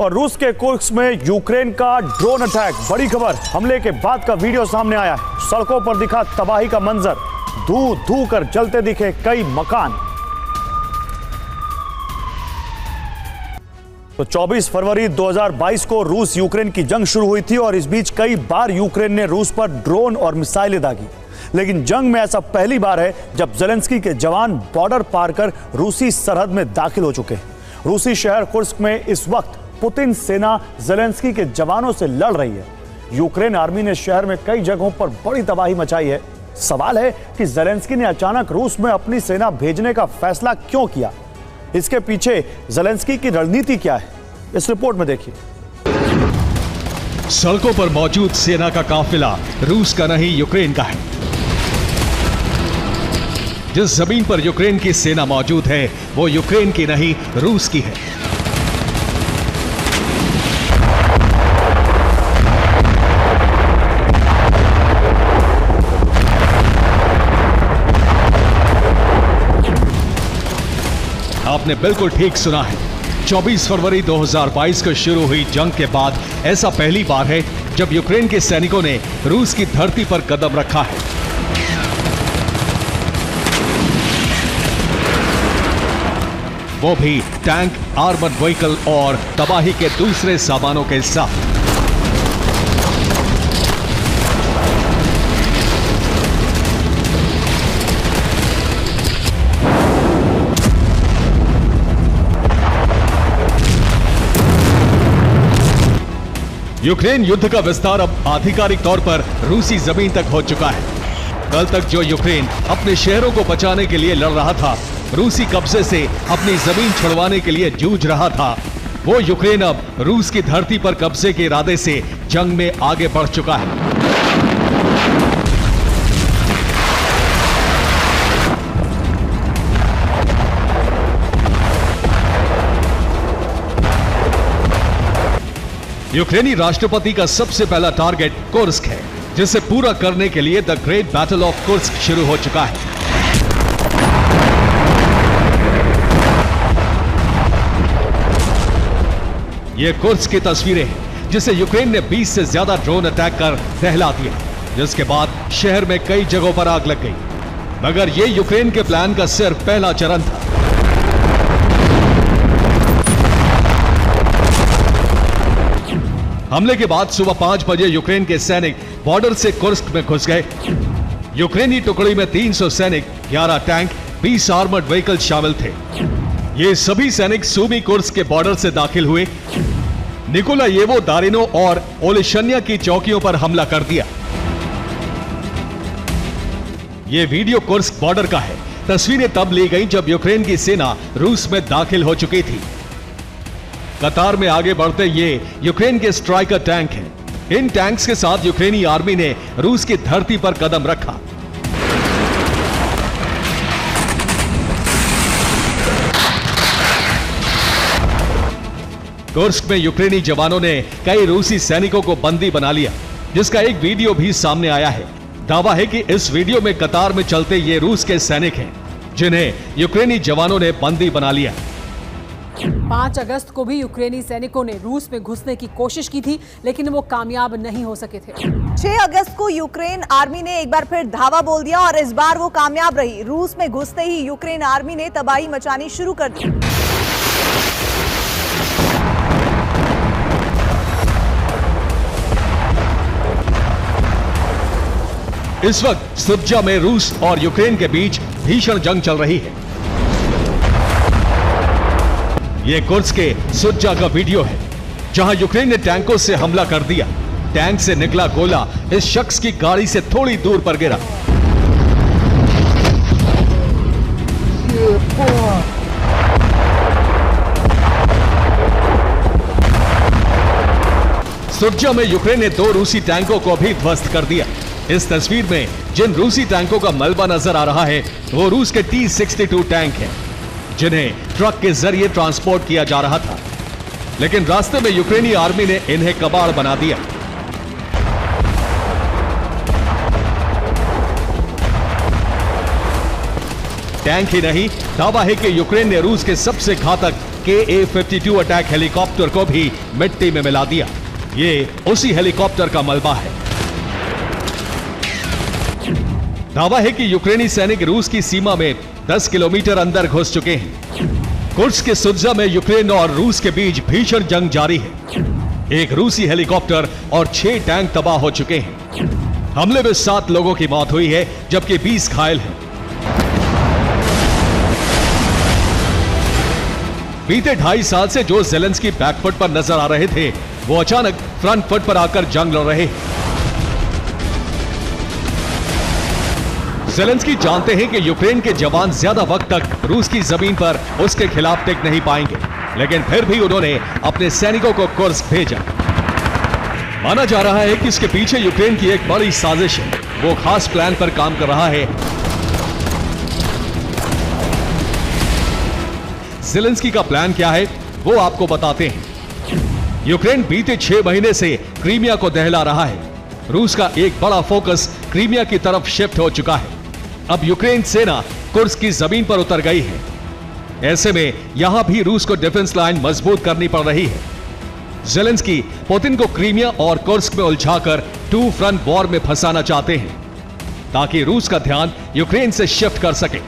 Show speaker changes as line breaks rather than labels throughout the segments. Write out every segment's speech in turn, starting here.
और रूस के कुर्स्क में यूक्रेन का ड्रोन अटैक। बड़ी खबर, हमले के बाद का वीडियो सामने आया है। सड़कों पर दिखा तबाही का मंजर, धू धू कर जलते दिखे कई मकान। तो 24 फरवरी 2022 को रूस यूक्रेन की जंग शुरू हुई थी और इस बीच कई बार यूक्रेन ने रूस पर ड्रोन और मिसाइलें दागी। लेकिन जंग में ऐसा पहली बार है जब ज़ेलेंस्की के जवान बॉर्डर पार कर रूसी सरहद में दाखिल हो चुके हैं। रूसी शहर कुर्स्क में इस वक्त पुतिन सेना ज़ेलेंस्की के जवानों से लड़ रही है। यूक्रेन आर्मी ने शहर में कई जगहों पर बड़ी तबाही मचाई है। सवाल है कि ज़ेलेंस्की ने अचानक रूस में अपनी सेना भेजने का फैसला क्यों किया? इसके पीछे ज़ेलेंस्की की रणनीति क्या है? इस रिपोर्ट में देखिए।
सड़कों पर मौजूद सेना का काफिला रूस का नहीं, यूक्रेन का है। जिस जमीन पर यूक्रेन की सेना मौजूद है वो यूक्रेन की नहीं, रूस की है। आपने बिल्कुल ठीक सुना है। 24 फरवरी 2022 को शुरू हुई जंग के बाद ऐसा पहली बार है जब यूक्रेन के सैनिकों ने रूस की धरती पर कदम रखा है। वो भी टैंक, आर्मर्ड व्हीकल और तबाही के दूसरे सामानों के साथ। यूक्रेन युद्ध का विस्तार अब आधिकारिक तौर पर रूसी जमीन तक हो चुका है। कल तक जो यूक्रेन अपने शहरों को बचाने के लिए लड़ रहा था, रूसी कब्जे से अपनी जमीन छुड़वाने के लिए जूझ रहा था, वो यूक्रेन अब रूस की धरती पर कब्जे के इरादे से जंग में आगे बढ़ चुका है। यूक्रेनी राष्ट्रपति का सबसे पहला टारगेट कुर्स्क है, जिसे पूरा करने के लिए the great battle of Kursk शुरू हो चुका है। ये कुर्स्क की तस्वीरें हैं जिसे यूक्रेन ने 20 से ज्यादा ड्रोन अटैक कर दहला दिया, जिसके बाद शहर में कई जगहों पर आग लग गई। मगर ये यूक्रेन के प्लान का सिर्फ पहला चरण था। हमले के बाद सुबह 5 बजे यूक्रेन के सैनिक बॉर्डर से कुर्स्क में घुस गए। यूक्रेनी टुकड़ी में 300 सैनिक, 11 टैंक, 20 आर्मर्ड व्हीकल शामिल थे। ये सभी सैनिक सूमी कुर्स्क के बॉर्डर से दाखिल हुए। निकोलायेवो, दारिनो और ओलेशन्या की चौकियों पर हमला कर दिया। यह वीडियो कुर्स्क बॉर्डर का है। तस्वीरें तब ली गई जब यूक्रेन की सेना रूस में दाखिल हो चुकी थी। कतार में आगे बढ़ते ये यूक्रेन के स्ट्राइकर टैंक हैं। इन टैंक्स के साथ यूक्रेनी आर्मी ने रूस की धरती पर कदम रखा। कुर्स्क में यूक्रेनी जवानों ने कई रूसी सैनिकों को बंदी बना लिया, जिसका एक वीडियो भी सामने आया है। दावा है कि इस वीडियो में कतार में चलते ये रूस के सैनिक हैं, जिन्हें यूक्रेनी जवानों ने बंदी बना लिया।
5 अगस्त को भी यूक्रेनी सैनिकों ने रूस में घुसने की कोशिश की थी, लेकिन वो कामयाब नहीं हो सके थे।
6 अगस्त को यूक्रेन आर्मी ने एक बार फिर धावा बोल दिया और इस बार वो कामयाब रही। रूस में घुसते ही यूक्रेन आर्मी ने तबाही मचानी शुरू कर दी।
इस वक्त सुब्जा में रूस और यूक्रेन के बीच भीषण जंग चल रही है। यह कुर्स्क के सुब्जा का वीडियो है, जहां यूक्रेन ने टैंकों से हमला कर दिया। टैंक से निकला गोला इस शख्स की गाड़ी से थोड़ी दूर पर गिरा। सुब्जा में यूक्रेन ने 2 रूसी टैंकों को भी ध्वस्त कर दिया। इस तस्वीर में जिन रूसी टैंकों का मलबा नजर आ रहा है वो रूस के T-62 टैंक हैं, जिन्हें ट्रक के जरिए ट्रांसपोर्ट किया जा रहा था। लेकिन रास्ते में यूक्रेनी आर्मी ने इन्हें कबाड़ बना दिया। टैंक ही नहीं, दावा है कि यूक्रेन ने रूस के सबसे घातक KA-52 अटैक हेलीकॉप्टर को भी मिट्टी में मिला दिया। ये उसी हेलीकॉप्टर का मलबा है। दावा है कि यूक्रेनी सैनिक रूस की सीमा में 10 किलोमीटर अंदर घुस चुके हैं। कुर्स्क के सुत्जा में यूक्रेन और रूस के बीच भीषण जंग जारी है। एक रूसी हेलीकॉप्टर और 6 टैंक तबाह हो चुके हैं। हमले में 7 लोगों की मौत हुई है, जबकि 20 घायल हैं। बीते 2.5 साल से जो ज़ेलेंस्की बैकफुट पर नजर आ रहे थे, वो अचानक फ्रंट फुट पर आकर जंग लड़ रहे हैं। ज़ेलेंस्की जानते हैं कि यूक्रेन के जवान ज्यादा वक्त तक रूस की जमीन पर उसके खिलाफ टिक नहीं पाएंगे, लेकिन फिर भी उन्होंने अपने सैनिकों को कुर्स्क भेजा। माना जा रहा है कि इसके पीछे यूक्रेन की एक बड़ी साजिश है। वो खास प्लान पर काम कर रहा है। ज़ेलेंस्की का प्लान क्या है, वो आपको बताते हैं। यूक्रेन बीते 6 महीने से क्रीमिया को दहला रहा है। रूस का एक बड़ा फोकस क्रीमिया की तरफ शिफ्ट हो चुका है। अब यूक्रेन सेना कुर्स्क की जमीन पर उतर गई है। ऐसे में यहां भी रूस को डिफेंस लाइन मजबूत करनी पड़ रही है। ज़ेलेंस्की पुतिन को क्रीमिया और कुर्स्क में उलझाकर 2 फ्रंट वॉर में फंसाना चाहते हैं, ताकि रूस का ध्यान यूक्रेन से शिफ्ट कर सके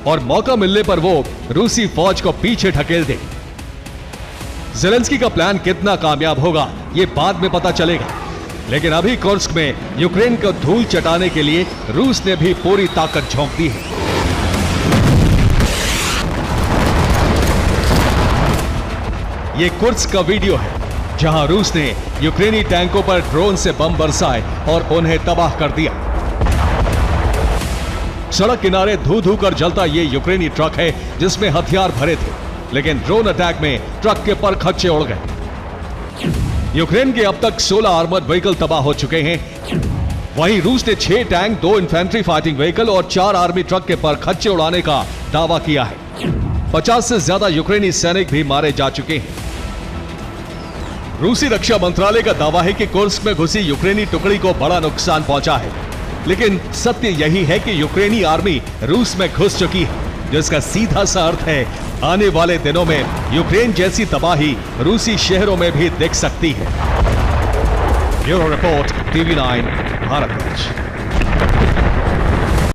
और मौका मिलने पर वो रूसी फौज को पीछे ढकेल दे। ज़ेलेंस्की का प्लान कितना कामयाब होगा, ये बाद में पता चलेगा, लेकिन अभी कुर्स्क में यूक्रेन को धूल चटाने के लिए रूस ने भी पूरी ताकत झोंक दी है। ये कुर्स्क का वीडियो है, जहां रूस ने यूक्रेनी टैंकों पर ड्रोन से बम बरसाए और उन्हें तबाह कर दिया। सड़क किनारे धू धू कर जलता ये यूक्रेनी ट्रक है, जिसमें हथियार भरे थे, लेकिन ड्रोन अटैक में ट्रक के पर खच्चे उड़ गए। यूक्रेन के अब तक 16 आर्मर्ड व्हीकल तबाह हो चुके हैं। वहीं रूस ने 6 टैंक, 2 इन्फेंट्री फाइटिंग व्हीकल और 4 आर्मी ट्रक के पर खच्चे उड़ाने का दावा किया है। 50 से ज्यादा यूक्रेनी सैनिक भी मारे जा चुके हैं। रूसी रक्षा मंत्रालय का दावा है कि कुर्स्क में घुसी यूक्रेनी टुकड़ी को बड़ा नुकसान पहुंचा है, लेकिन सत्य यही है कि यूक्रेनी आर्मी रूस में घुस चुकी है, जिसका सीधा सा अर्थ है आने वाले दिनों में यूक्रेन जैसी तबाही रूसी शहरों में भी दिख सकती है। Bureau report, TV9 Bharat.